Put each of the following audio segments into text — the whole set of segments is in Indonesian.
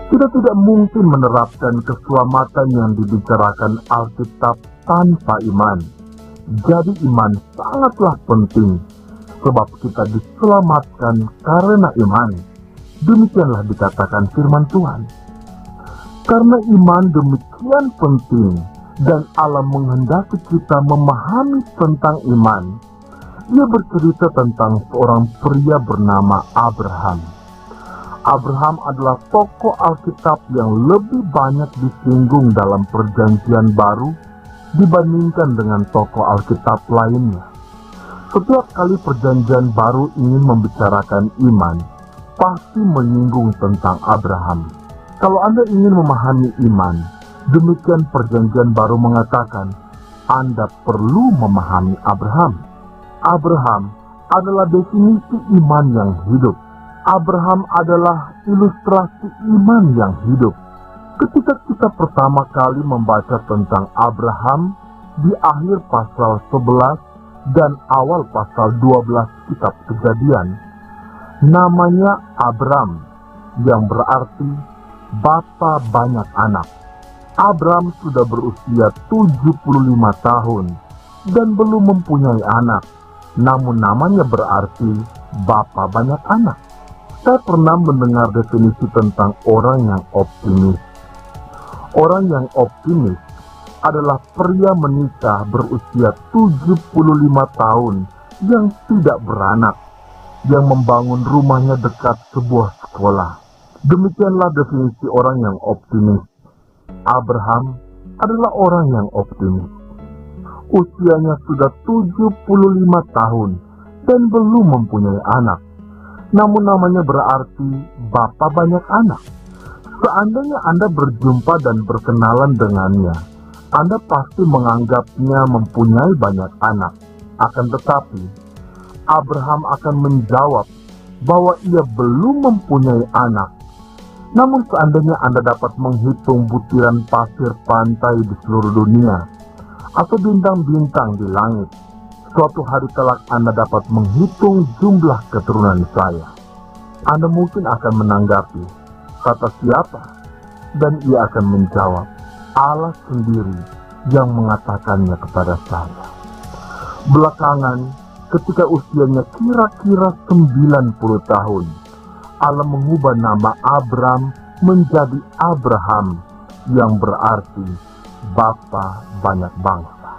Kita tidak mungkin menerapkan keselamatan yang dibicarakan Alkitab tanpa iman. Jadi iman sangatlah penting, sebab kita diselamatkan karena iman. Demikianlah dikatakan firman Tuhan. Karena iman demikian penting dan Allah menghendaki kita memahami tentang iman, Ia bercerita tentang seorang pria bernama Abraham. Abraham adalah tokoh Alkitab yang lebih banyak disinggung dalam Perjanjian Baru dibandingkan dengan tokoh Alkitab lainnya. Setiap kali Perjanjian Baru ingin membicarakan iman, pasti menyinggung tentang Abraham. Kalau Anda ingin memahami iman, demikian Perjanjian Baru mengatakan, Anda perlu memahami Abraham. Abraham adalah definisi iman yang hidup. Abraham adalah ilustrasi iman yang hidup. Ketika kita pertama kali membaca tentang Abraham di akhir pasal 11 dan awal pasal 12 kitab Kejadian, namanya Abram yang berarti bapa banyak anak. Abram sudah berusia 75 tahun dan belum mempunyai anak, namun namanya berarti bapa banyak anak. Saya pernah mendengar definisi tentang orang yang optimis. Orang yang optimis adalah pria menikah berusia 75 tahun yang tidak beranak, yang membangun rumahnya dekat sebuah sekolah. Demikianlah definisi orang yang optimis. Abraham adalah orang yang optimis. Usianya sudah 75 tahun dan belum mempunyai anak, namun namanya berarti bapa banyak anak. Seandainya Anda berjumpa dan berkenalan dengannya, Anda pasti menganggapnya mempunyai banyak anak. Akan tetapi, Abraham akan menjawab bahwa ia belum mempunyai anak. Namun seandainya Anda dapat menghitung butiran pasir pantai di seluruh dunia, atau bintang-bintang di langit, suatu hari kelak Anda dapat menghitung jumlah keturunan saya. Anda mungkin akan menanggapi, kata siapa? Dan ia akan menjawab, Allah sendiri yang mengatakannya kepada saya. Belakangan, ketika usianya kira-kira 90 tahun, Allah mengubah nama Abram menjadi Abraham, yang berarti bapa banyak bangsa.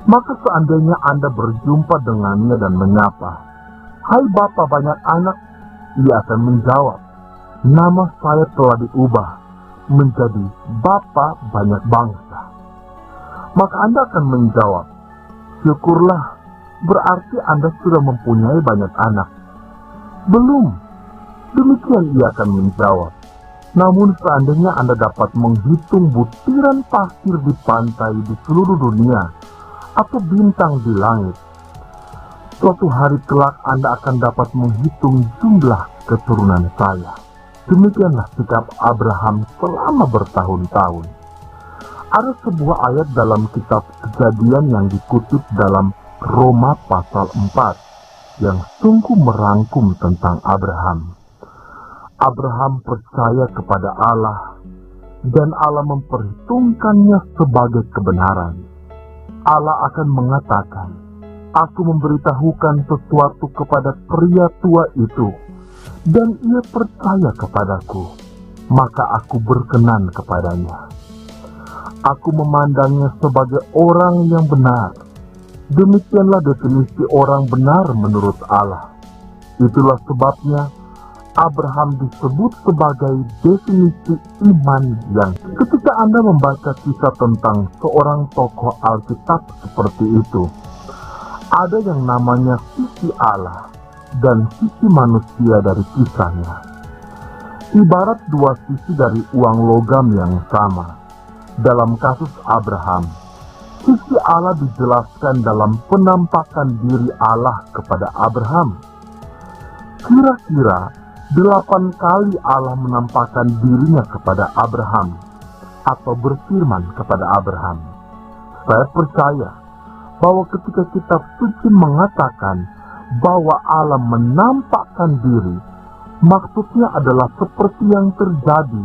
Maka seandainya Anda berjumpa dengannya dan menyapa, "Hai bapa banyak anak," ia akan menjawab, "Nama saya telah diubah menjadi bapa banyak bangsa." Maka Anda akan menjawab, "Syukurlah, berarti Anda sudah mempunyai banyak anak." "Belum." Demikian ia akan menjawab, "Namun seandainya Anda dapat menghitung butiran pasir di pantai di seluruh dunia, atau bintang di langit, suatu hari kelak Anda akan dapat menghitung jumlah keturunan saya." Demikianlah sikap Abraham selama bertahun-tahun. Ada sebuah ayat dalam kitab Kejadian yang dikutip dalam Roma pasal 4 yang sungguh merangkum tentang Abraham. Abraham percaya kepada Allah dan Allah memperhitungkannya sebagai kebenaran. Allah akan mengatakan, "Aku memberitahukan sesuatu kepada pria tua itu, dan ia percaya kepadaku, maka aku berkenan kepadanya. Aku memandangnya sebagai orang yang benar." Demikianlah definisi orang benar menurut Allah. Itulah sebabnya Abraham disebut sebagai definisi iman yang. Ketika Anda membaca kisah tentang seorang tokoh Alkitab seperti itu, ada yang namanya sisi Allah dan sisi manusia dari kisahnya. Ibarat dua sisi dari uang logam yang sama. Dalam kasus Abraham, sisi Allah dijelaskan dalam penampakan diri Allah kepada Abraham. Kira-kira 8 kali Allah menampakkan dirinya kepada Abraham atau berfirman kepada Abraham. Saya percaya bahwa ketika kitab suci mengatakan bahwa Allah menampakkan diri, Maksudnya adalah seperti yang terjadi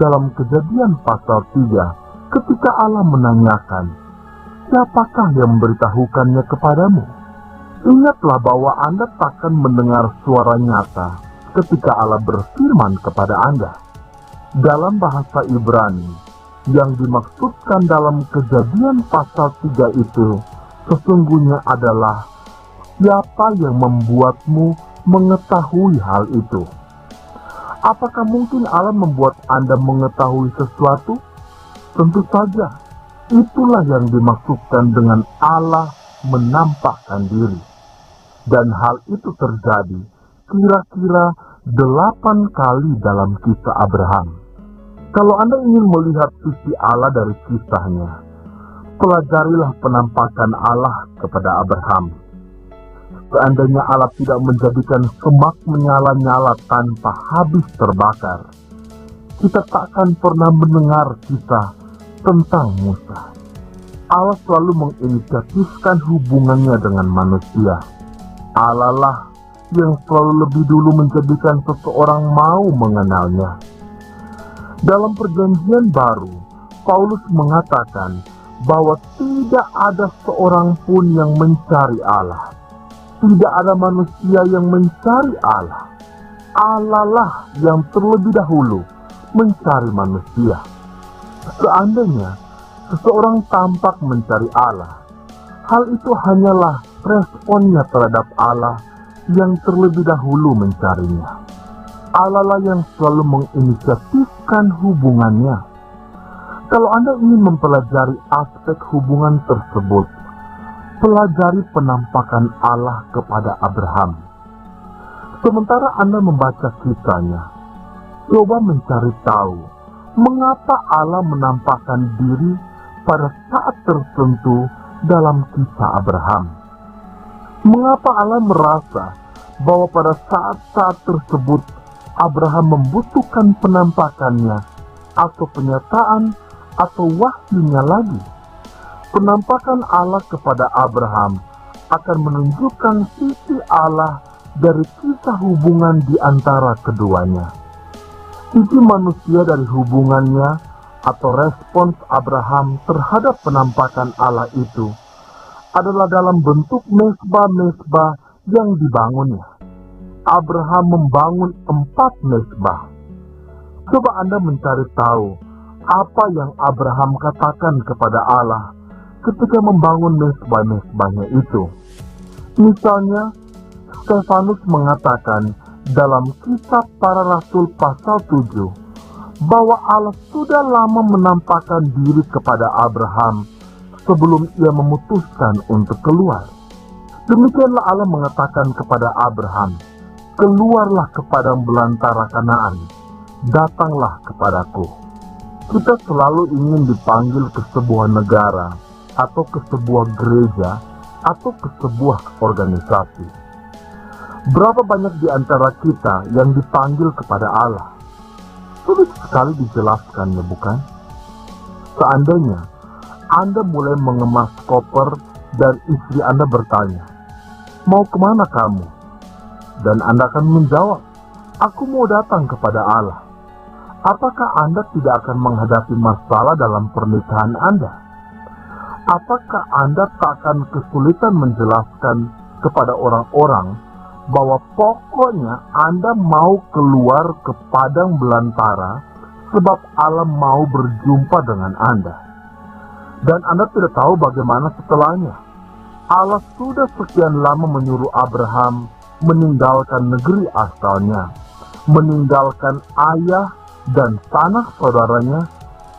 dalam Kejadian pasal 3 ketika Allah menanyakan, "Siapakah yang memberitahukannya kepadamu?" Ingatlah bahwa Anda takkan mendengar suara nyata ketika Allah berfirman kepada Anda. Dalam bahasa Ibrani, yang dimaksudkan dalam Kejadian pasal 3 itu sesungguhnya adalah siapa yang membuatmu mengetahui hal itu. Apakah mungkin Allah membuat Anda mengetahui sesuatu? Tentu saja, itulah yang dimaksudkan dengan Allah menampakkan diri. Dan hal itu terjadi kira-kira 8 kali dalam kisah Abraham. Kalau Anda ingin melihat sisi Allah dari kisahnya, pelajarilah penampakan Allah kepada Abraham. Seandainya Allah tidak menjadikan semak menyala-nyala tanpa habis terbakar, kita takkan pernah mendengar kisah tentang Musa. Allah selalu menginisiatifkan hubungannya dengan manusia. Allah lah yang selalu lebih dulu menjadikan seseorang mau mengenalnya. Dalam Perjanjian Baru, Paulus mengatakan bahwa tidak ada seorang pun yang mencari Allah. Tidak ada manusia yang mencari Allah. Allah lah yang terlebih dahulu mencari manusia. Seandainya seseorang tampak mencari Allah, hal itu hanyalah responnya terhadap Allah yang terlebih dahulu mencarinya. Allah lah yang selalu menginisiatifkan hubungannya. Kalau Anda ingin mempelajari aspek hubungan tersebut, pelajari penampakan Allah kepada Abraham. Sementara Anda membaca kisahnya, coba mencari tahu mengapa Allah menampakkan diri pada saat tertentu dalam kisah Abraham. Mengapa Allah merasa bahwa pada saat-saat tersebut Abraham membutuhkan penampakannya atau penyataan atau wahyunya lagi? Penampakan Allah kepada Abraham akan menunjukkan sisi Allah dari kisah hubungan di antara keduanya. Sisi manusia dari hubungannya atau respons Abraham terhadap penampakan Allah itu adalah dalam bentuk mezbah-mezbah yang dibangunnya. Abraham membangun 4 mezbah. Coba Anda mencari tahu apa yang Abraham katakan kepada Allah ketika membangun mezbah-mezbahnya itu. Misalnya, Stefanus mengatakan dalam Kisah Para Rasul pasal 7 bahwa Allah sudah lama menampakkan diri kepada Abraham sebelum ia memutuskan untuk keluar. Demikianlah Allah mengatakan kepada Abraham, "Keluarlah ke padang belantara Kanaan, datanglah kepadaku." Kita selalu ingin dipanggil ke sebuah negara atau ke sebuah gereja, atau ke sebuah organisasi. Berapa banyak di antara kita yang dipanggil kepada Allah? Sulit sekali dijelaskan, ya bukan? Seandainya Anda mulai mengemas koper dan istri Anda bertanya, "Mau kemana kamu?" Dan Anda akan menjawab, "Aku mau datang kepada Allah." Apakah Anda tidak akan menghadapi masalah dalam pernikahan Anda? Apakah Anda tak akan kesulitan menjelaskan kepada orang-orang bahwa pokoknya Anda mau keluar ke padang belantara sebab Allah mau berjumpa dengan Anda? Dan Anda tidak tahu bagaimana setelahnya. Allah sudah sekian lama menyuruh Abraham meninggalkan negeri asalnya, meninggalkan ayah dan tanah saudaranya,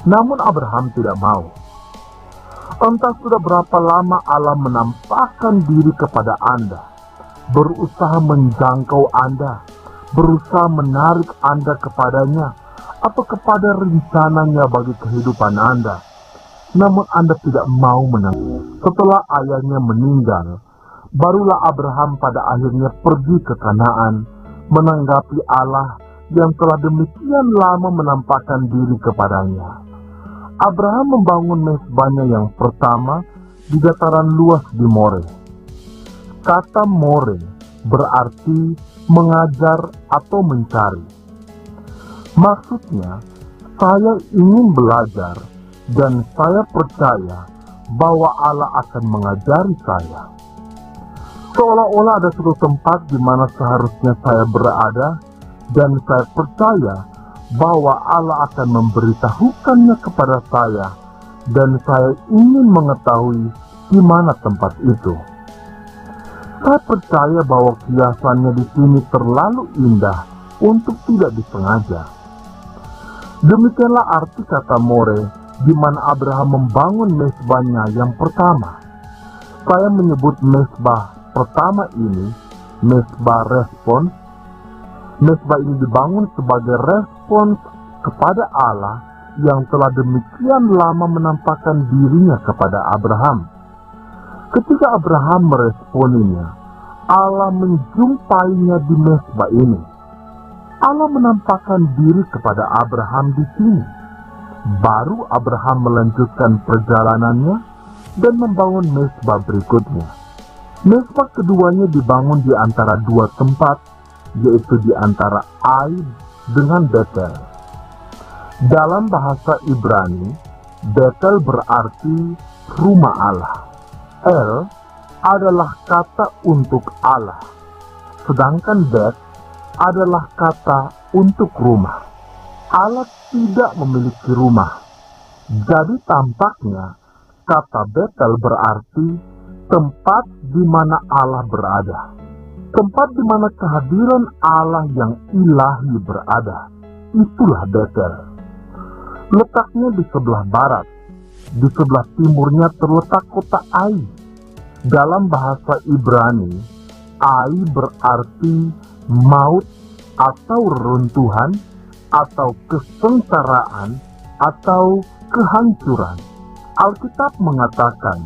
namun Abraham tidak mau. Entah sudah berapa lama Allah menampakkan diri kepada Anda, berusaha menjangkau Anda, berusaha menarik Anda kepadanya, atau kepada rencananya bagi kehidupan Anda. Namun Anda tidak mau menang. Setelah ayahnya meninggal, barulah Abraham pada akhirnya pergi ke Kanaan, menanggapi Allah yang telah demikian lama menampakkan diri kepadanya. Abraham membangun mezbahnya yang pertama di dataran luas di More. Kata More berarti mengajar, atau mencari. Maksudnya, saya ingin belajar dan saya percaya bahwa Allah akan mengajari saya. Seolah-olah ada suatu tempat di mana seharusnya saya berada dan saya percaya bahwa Allah akan memberitahukannya kepada saya dan saya ingin mengetahui di mana tempat itu. Saya percaya bahwa kiasannya di sini terlalu indah untuk tidak disengaja. Demikianlah arti kata more, di mana Abraham membangun mezbahnya yang pertama. Saya menyebut mezbah pertama ini mezbah respons. Mezbah ini dibangun sebagai respons kepada Allah yang telah demikian lama menampakkan dirinya kepada Abraham. Ketika Abraham meresponinya, Allah menjumpainya di mezbah ini. Allah menampakkan diri kepada Abraham di sini. Baru Abraham melanjutkan perjalanannya dan membangun mezbah berikutnya. Mezbah keduanya dibangun di antara dua tempat, yaitu di antara Ai dengan Betel. Dalam bahasa Ibrani, Betel berarti rumah Allah. El adalah kata untuk Allah, sedangkan Bet adalah kata untuk rumah. Allah tidak memiliki rumah. Jadi tampaknya kata Betel berarti tempat di mana Allah berada. Tempat di mana kehadiran Allah yang ilahi berada. Itulah Betel. Letaknya di sebelah barat. Di sebelah timurnya terletak kota Ai. Dalam bahasa Ibrani, Ai berarti maut atau reruntuhan atau kesengsaraan atau kehancuran. Alkitab mengatakan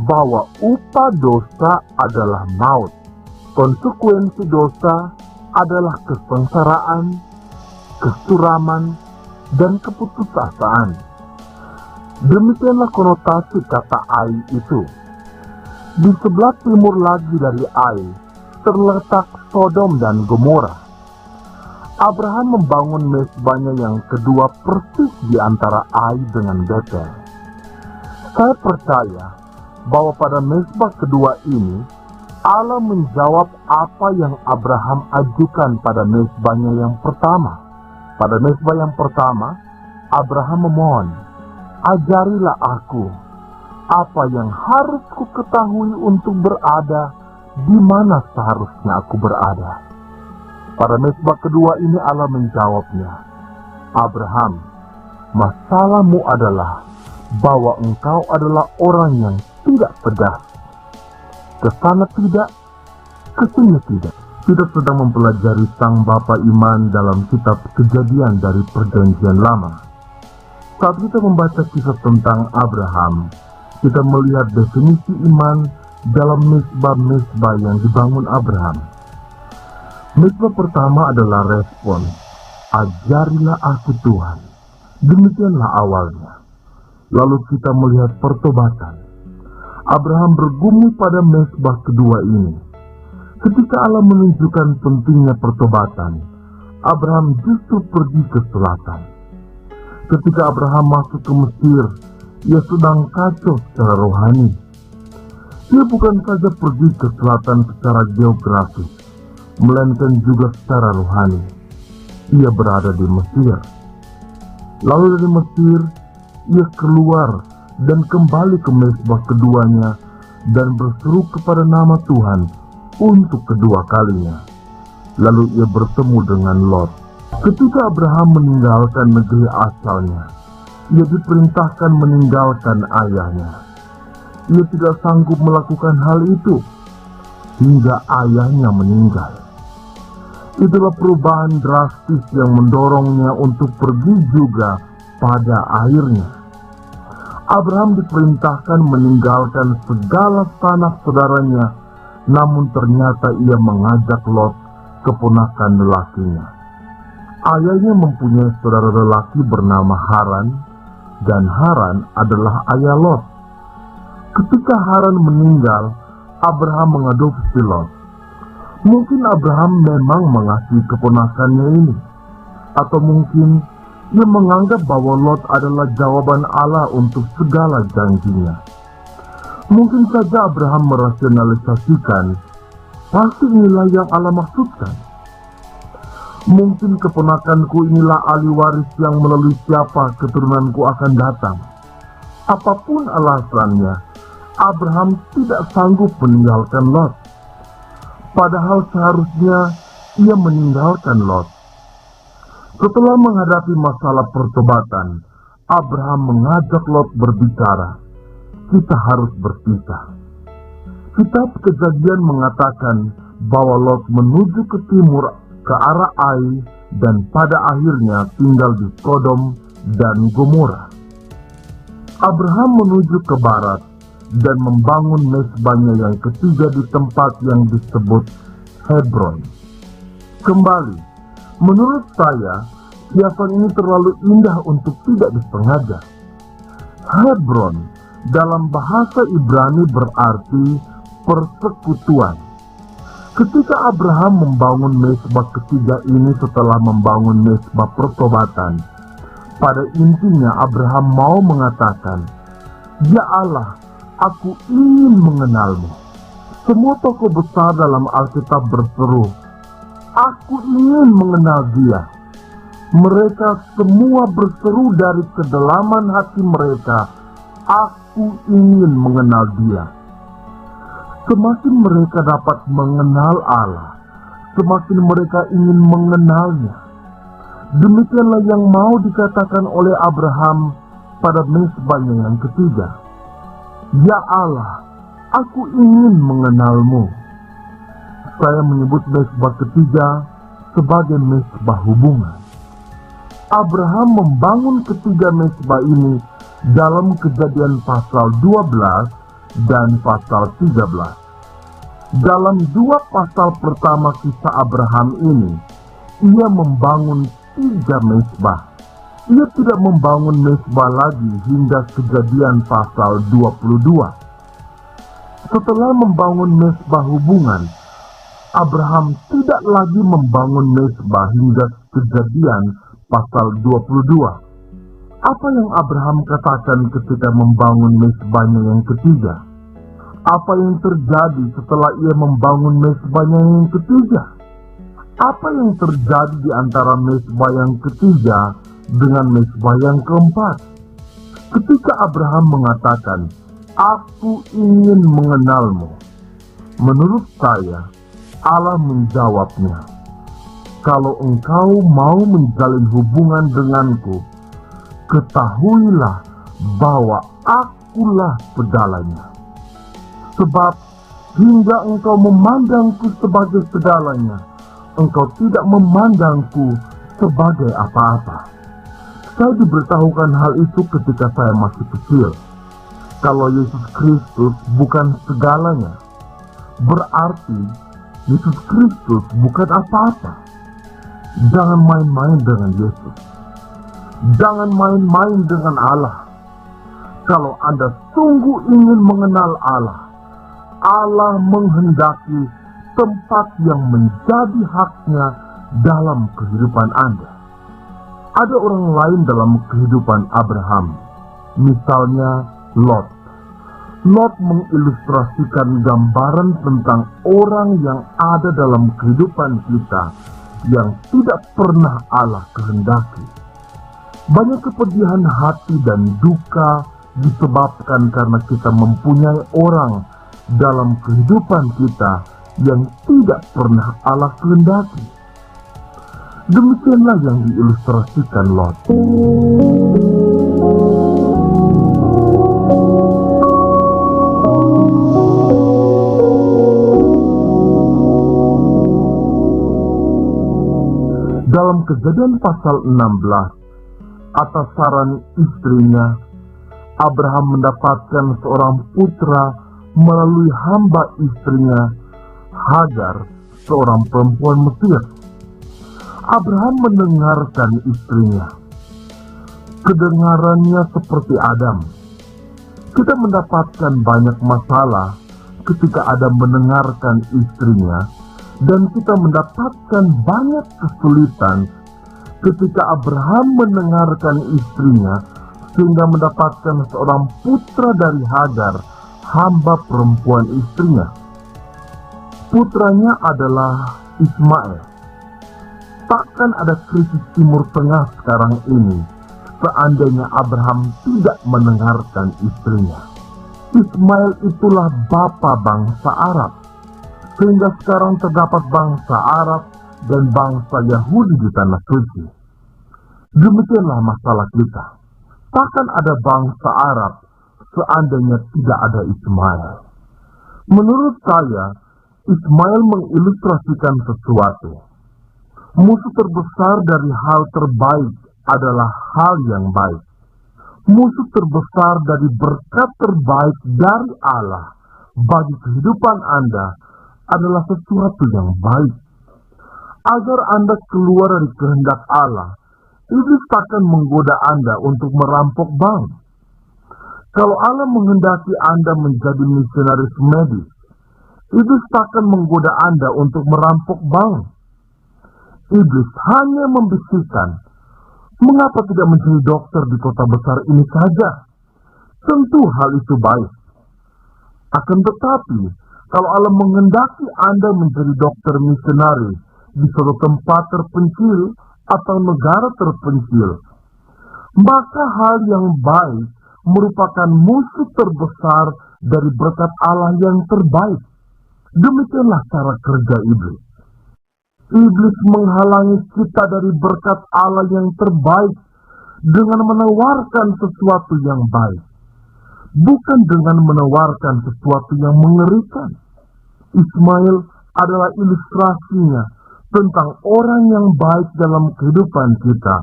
bahwa upah dosa adalah maut. Konsekuensi dosa adalah kesengsaraan, kesuraman, dan keputusasaan. Demikianlah konotasi kata Ai itu. Di sebelah timur lagi dari Ai terletak Sodom dan Gomora. Abraham membangun mezbahnya yang kedua persis di antara Ai dengan Betel. Saya percaya bahwa pada mezbah kedua ini Allah menjawab apa yang Abraham ajukan pada mezbahnya yang pertama. Pada mezbah yang pertama, Abraham memohon, "Ajarilah aku apa yang harus ku ketahui untuk berada di mana seharusnya aku berada." Pada mezbah kedua ini Allah menjawabnya, "Abraham, masalahmu adalah bahwa engkau adalah orang yang tidak tegas. Kesana tidak, kesini tidak." Kita sedang mempelajari sang bapa iman dalam kitab Kejadian dari Perjanjian Lama. Saat kita membaca kisah tentang Abraham, kita melihat definisi iman dalam mezbah-mezbah yang dibangun Abraham. Mezbah pertama adalah respon, "Ajarilah aku Tuhan." Demikianlah awalnya. Lalu kita melihat pertobatan. Abraham bergumul pada mezbah kedua ini. Ketika Allah menunjukkan pentingnya pertobatan, Abraham justru pergi ke selatan. Ketika Abraham masuk ke Mesir, ia sedang kacau secara rohani. Ia bukan saja pergi ke selatan secara geografis, melainkan juga secara rohani. Ia berada di Mesir. Lalu dari Mesir, ia keluar dan kembali ke mezbah keduanya dan berseru kepada nama Tuhan untuk kedua kalinya. Lalu ia bertemu dengan Lot. Ketika Abraham meninggalkan negeri asalnya, ia diperintahkan meninggalkan ayahnya. Ia tidak sanggup melakukan hal itu hingga ayahnya meninggal. Itulah perubahan drastis yang mendorongnya untuk pergi juga pada akhirnya. Abraham diperintahkan meninggalkan segala sanak saudaranya, namun ternyata ia mengajak Lot, keponakan lelakinya. Ayahnya mempunyai saudara lelaki bernama Haran, dan Haran adalah ayah Lot. Ketika Haran meninggal, Abraham mengadopsi Lot. Mungkin Abraham memang mengasihi keponakannya ini, atau mungkin ia menganggap bahwa Lot adalah jawaban Allah untuk segala janjinya. Mungkin saja Abraham merasionalisasikan, pasti inilah yang Allah maksudkan. Mungkin keponakanku inilah ahli waris yang melalui siapa keturunanku akan datang. Apapun alasannya, Abraham tidak sanggup meninggalkan Lot. Padahal seharusnya ia meninggalkan Lot. Setelah menghadapi masalah pertobatan, Abraham mengajak Lot berbicara, kita harus berpisah. Kitab Kejadian mengatakan bahwa Lot menuju ke timur ke arah Ai dan pada akhirnya tinggal di Sodom dan Gomora. Abraham menuju ke barat dan membangun mezbahnya yang ketiga di tempat yang disebut Hebron. Kembali, menurut saya, kiasan ini terlalu indah untuk tidak disengaja. Hebron dalam bahasa Ibrani berarti persekutuan. Ketika Abraham membangun mezbah ketiga ini setelah membangun mezbah pertobatan, pada intinya Abraham mau mengatakan, ya Allah, aku ingin mengenalmu. Semua tokoh besar dalam Alkitab berseru, aku ingin mengenal dia. Mereka semua berseru dari kedalaman hati mereka, aku ingin mengenal dia. Semakin mereka dapat mengenal Allah, semakin mereka ingin mengenalnya. Demikianlah yang mau dikatakan oleh Abraham pada mezbahnya yang ketiga. Ya Allah, aku ingin mengenalmu. Saya menyebut mezbah ketiga sebagai mezbah hubungan. Abraham membangun ketiga mezbah ini dalam Kejadian pasal 12 dan pasal 13. Dalam dua pasal pertama kisah Abraham ini, ia membangun 3 mezbah. Ia tidak membangun mezbah lagi hingga Kejadian pasal 22. Setelah membangun mezbah hubungan, Abraham tidak lagi membangun mezbah hingga Kejadian pasal 22. Apa yang Abraham katakan ketika membangun mezbahnya yang ketiga? Apa yang terjadi setelah ia membangun mezbahnya yang ketiga? Apa yang terjadi di antara mezbah yang ketiga dengan mezbah yang keempat? Ketika Abraham mengatakan, aku ingin mengenalmu, menurut saya, Allah menjawabnya, kalau engkau mau menjalin hubungan denganku, ketahuilah bahwa akulah segalanya. Sebab hingga engkau memandangku sebagai segalanya, engkau tidak memandangku sebagai apa-apa. Saya diberitahukan hal itu ketika saya masih kecil. Kalau Yesus Kristus bukan segalanya, berarti Yesus Kristus bukan apa-apa. Jangan main-main dengan Yesus. Jangan main-main dengan Allah. Kalau Anda sungguh ingin mengenal Allah, Allah menghendaki tempat yang menjadi haknya dalam kehidupan Anda. Ada orang lain dalam kehidupan Abraham, misalnya Lot. Lot mengilustrasikan gambaran tentang orang yang ada dalam kehidupan kita yang tidak pernah Allah kehendaki. Banyak kepedihan hati dan duka disebabkan karena kita mempunyai orang dalam kehidupan kita yang tidak pernah Allah kehendaki. Demikianlah yang diilustrasikan Lot. Dalam Kejadian pasal 16, atas saran istrinya, Abraham mendapatkan seorang putra melalui hamba istrinya, Hagar, seorang perempuan Mesir. Abraham mendengarkan istrinya. Kedengarannya seperti Adam. Kita mendapatkan banyak masalah ketika Adam mendengarkan istrinya, Dan kita mendapatkan banyak kesulitan ketika Abraham mendengarkan istrinya sehingga mendapatkan seorang putra dari Hagar, hamba perempuan istrinya. Putranya adalah Ismail. Takkan ada krisis Timur Tengah sekarang ini seandainya Abraham tidak mendengarkan istrinya. Ismail itulah bapa bangsa Arab, sehingga sekarang terdapat bangsa Arab dan bangsa Yahudi di tanah suci. Demikianlah masalah kita. Takkan ada bangsa Arab seandainya tidak ada Ismail. Menurut saya, Ismail mengilustrasikan sesuatu. Musuh terbesar dari hal terbaik adalah hal yang baik. Musuh terbesar dari berkat terbaik dari Allah bagi kehidupan Anda adalah sesuatu yang baik. Agar Anda keluar dari kehendak Allah, iblis takkan menggoda Anda untuk merampok bank. Kalau Allah menghendaki Anda menjadi misionaris medis, iblis takkan menggoda Anda untuk merampok bank. Iblis hanya membisikkan, mengapa tidak menjadi dokter di kota besar ini saja? Tentu hal itu baik. Akan tetapi, kalau Allah menghendaki Anda menjadi dokter misionaris di suatu tempat terpencil atau negara terpencil, maka hal yang baik merupakan musuh terbesar dari berkat Allah yang terbaik. Demikianlah cara kerja iblis. Iblis menghalangi kita dari berkat Allah yang terbaik dengan menawarkan sesuatu yang baik, bukan dengan menawarkan sesuatu yang mengerikan. Ismail adalah ilustrasinya tentang orang yang baik dalam kehidupan kita,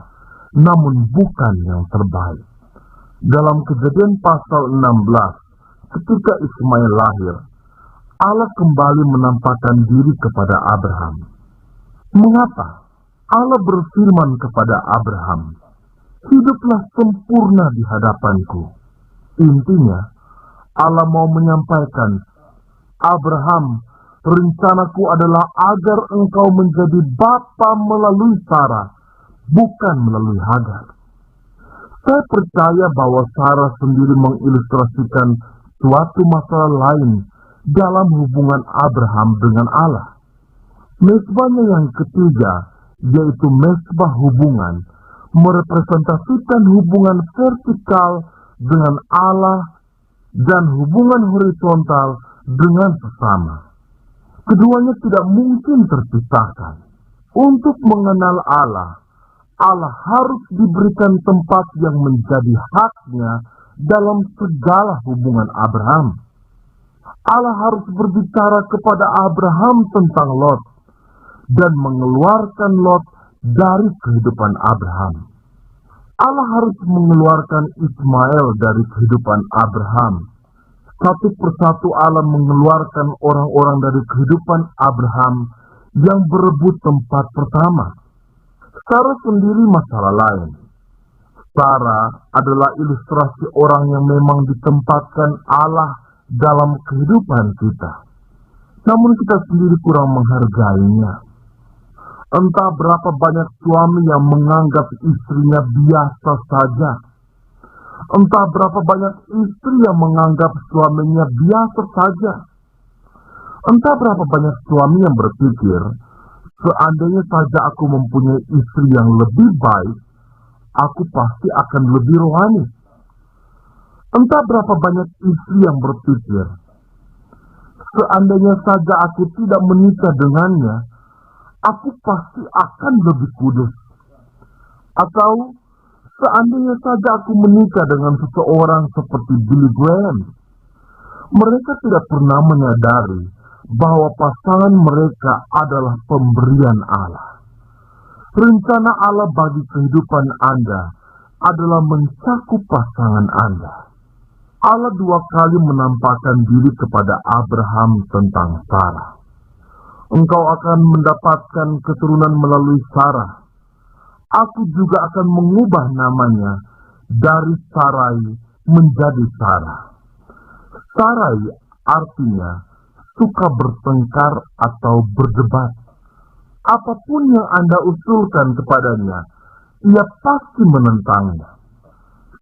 namun bukan yang terbaik. Dalam Kejadian pasal 16, ketika Ismail lahir, Allah kembali menampakkan diri kepada Abraham. Mengapa? Allah berfirman kepada Abraham, "Hiduplah sempurna di hadapanku." Intinya, Allah mau menyampaikan, Abraham, rencanaku adalah agar engkau menjadi bapa melalui Sarah, bukan melalui Hagar. Saya percaya bahwa Sarah sendiri mengilustrasikan suatu masalah lain dalam hubungan Abraham dengan Allah. Mesbahnya yang ketiga, yaitu mesbah hubungan, merepresentasikan hubungan vertikal dengan Allah dan hubungan horizontal dengan sesama. Keduanya tidak mungkin terpisahkan. Untuk mengenal Allah, Allah harus diberikan tempat yang menjadi haknya dalam segala hubungan Abraham. Allah harus berbicara kepada Abraham tentang Lot dan mengeluarkan Lot dari kehidupan Abraham. Allah harus mengeluarkan Ismail dari kehidupan Abraham. Satu persatu Allah mengeluarkan orang-orang dari kehidupan Abraham yang berebut tempat pertama. Sarah sendiri masalah lain. Sarah adalah ilustrasi orang yang memang ditempatkan Allah dalam kehidupan kita, namun kita sendiri kurang menghargainya. Entah berapa banyak suami yang menganggap istrinya biasa saja. Entah berapa banyak istri yang menganggap suaminya biasa saja. Entah berapa banyak suami yang berpikir, seandainya saja aku mempunyai istri yang lebih baik, aku pasti akan lebih rohani. Entah berapa banyak istri yang berpikir, seandainya saja aku tidak menikah dengannya, aku pasti akan lebih kudus. Atau seandainya saja aku menikah dengan seseorang seperti Billy Graham, mereka tidak pernah menyadari bahwa pasangan mereka adalah pemberian Allah. Rencana Allah bagi kehidupan Anda adalah mencakup pasangan Anda. Allah 2 kali menampakkan diri kepada Abraham tentang Sarah. Engkau akan mendapatkan keturunan melalui Sarah. Aku juga akan mengubah namanya dari Sarai menjadi Sarah. Sarai artinya suka bertengkar atau berdebat. Apapun yang Anda usulkan kepadanya, ia pasti menentangnya.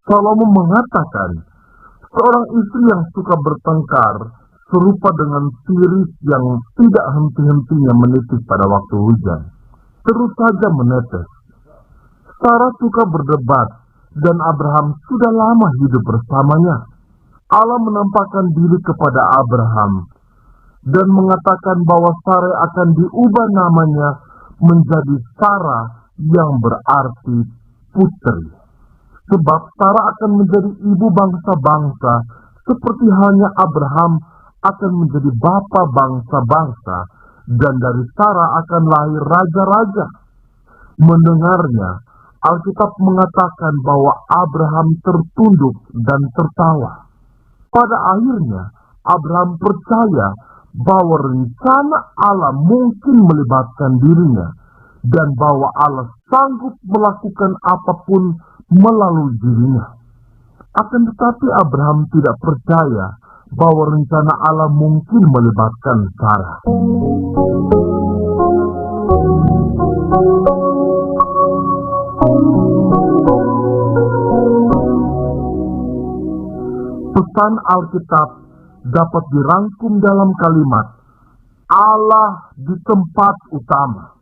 Salomo mengatakan, seorang istri yang suka bertengkar serupa dengan sirih yang tidak henti-hentinya menitis pada waktu hujan. Terus saja menetes. Sarah suka berdebat, dan Abraham sudah lama hidup bersamanya. Allah menampakkan diri kepada Abraham dan mengatakan bahwa Sarah akan diubah namanya menjadi Sarah yang berarti putri. Sebab Sarah akan menjadi ibu bangsa-bangsa, seperti halnya Abraham akan menjadi bapa bangsa-bangsa, dan dari Sarah akan lahir raja-raja. Mendengarnya, Alkitab mengatakan bahwa Abraham tertunduk dan tertawa. Pada akhirnya, Abraham percaya bahwa rencana Allah mungkin melibatkan dirinya, dan bahwa Allah sanggup melakukan apapun melalui dirinya. Akan tetapi Abraham tidak percaya bahwa rencana Allah mungkin melibatkan Sarah. Pesan Alkitab dapat dirangkum dalam kalimat Allah di tempat utama.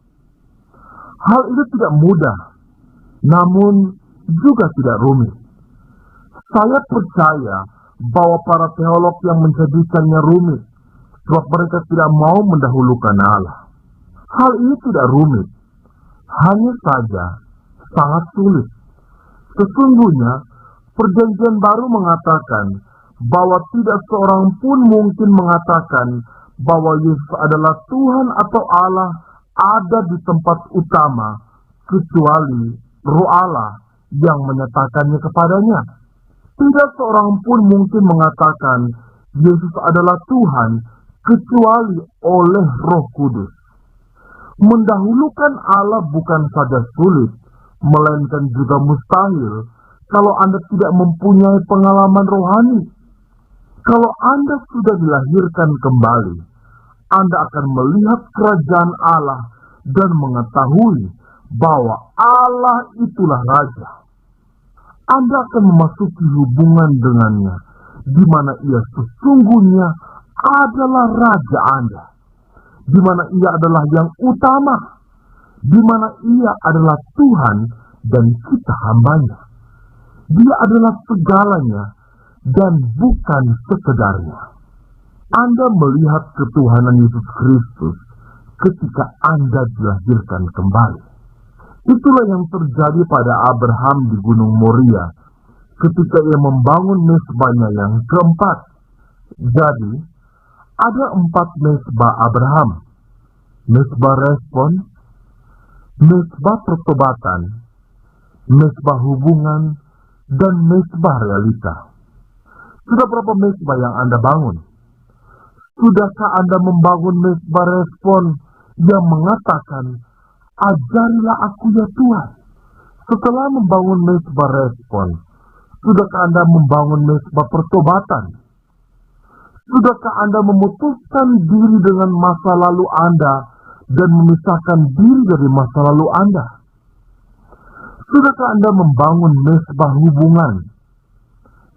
Hal itu tidak mudah, namun juga tidak rumit. Saya percaya bahwa para teolog yang menjadikannya rumit, sebab mereka tidak mau mendahulukan Allah. Hal ini tidak rumit, hanya saja sangat sulit. Sesungguhnya, Perjanjian Baru mengatakan bahwa tidak seorang pun mungkin mengatakan bahwa Yesus adalah Tuhan atau Allah ada di tempat utama, kecuali Roh Allah yang menyatakannya kepadanya. Tidak seorang pun mungkin mengatakan Yesus adalah Tuhan, kecuali oleh Roh Kudus. Mendahulukan Allah bukan saja sulit, melainkan juga mustahil kalau Anda tidak mempunyai pengalaman rohani. Kalau Anda sudah dilahirkan kembali, Anda akan melihat kerajaan Allah dan mengetahui bahwa Allah itulah Raja. Anda akan memasuki hubungan dengannya, di mana ia sesungguhnya adalah Raja Anda, di mana ia adalah yang utama, di mana ia adalah Tuhan dan kita hambanya. Dia adalah segalanya dan bukan sekedarnya. Anda melihat ketuhanan Yesus Kristus ketika Anda dilahirkan kembali. Itulah yang terjadi pada Abraham di Gunung Moria ketika ia membangun mezbahnya yang keempat. Jadi, ada 4 mezbah Abraham: mezbah respon, mezbah pertobatan, mezbah hubungan, dan mezbah realita. Sudah berapa mezbah yang Anda bangun? Sudahkah Anda membangun mezbah respon yang mengatakan, "Ajarilah aku ya Tuhan"? Setelah membangun mezbah respon, sudahkah Anda membangun mezbah pertobatan? Sudahkah Anda memutuskan diri dengan masa lalu Anda dan memisahkan diri dari masa lalu Anda? Sudahkah Anda membangun mezbah hubungan?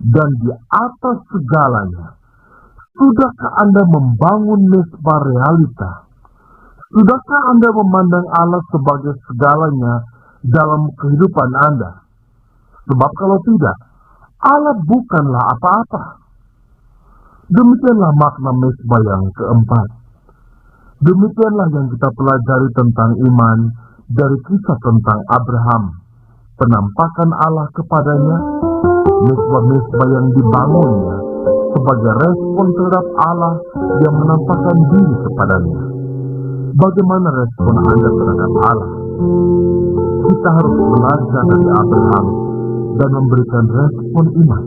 Dan di atas segalanya, sudahkah Anda membangun mezbah realita? Sudahkah Anda memandang Allah sebagai segalanya dalam kehidupan Anda? Sebab kalau tidak, Allah bukanlah apa-apa. Demikianlah makna mezbah yang keempat. Demikianlah yang kita pelajari tentang iman dari kisah tentang Abraham, penampakan Allah kepadanya, mezbah-mezbah yang dibangunnya sebagai respon terhadap Allah yang menampakkan diri kepadanya. Bagaimana respon Anda terhadap Allah? Kita harus belajar dari Abraham dan memberikan respon iman.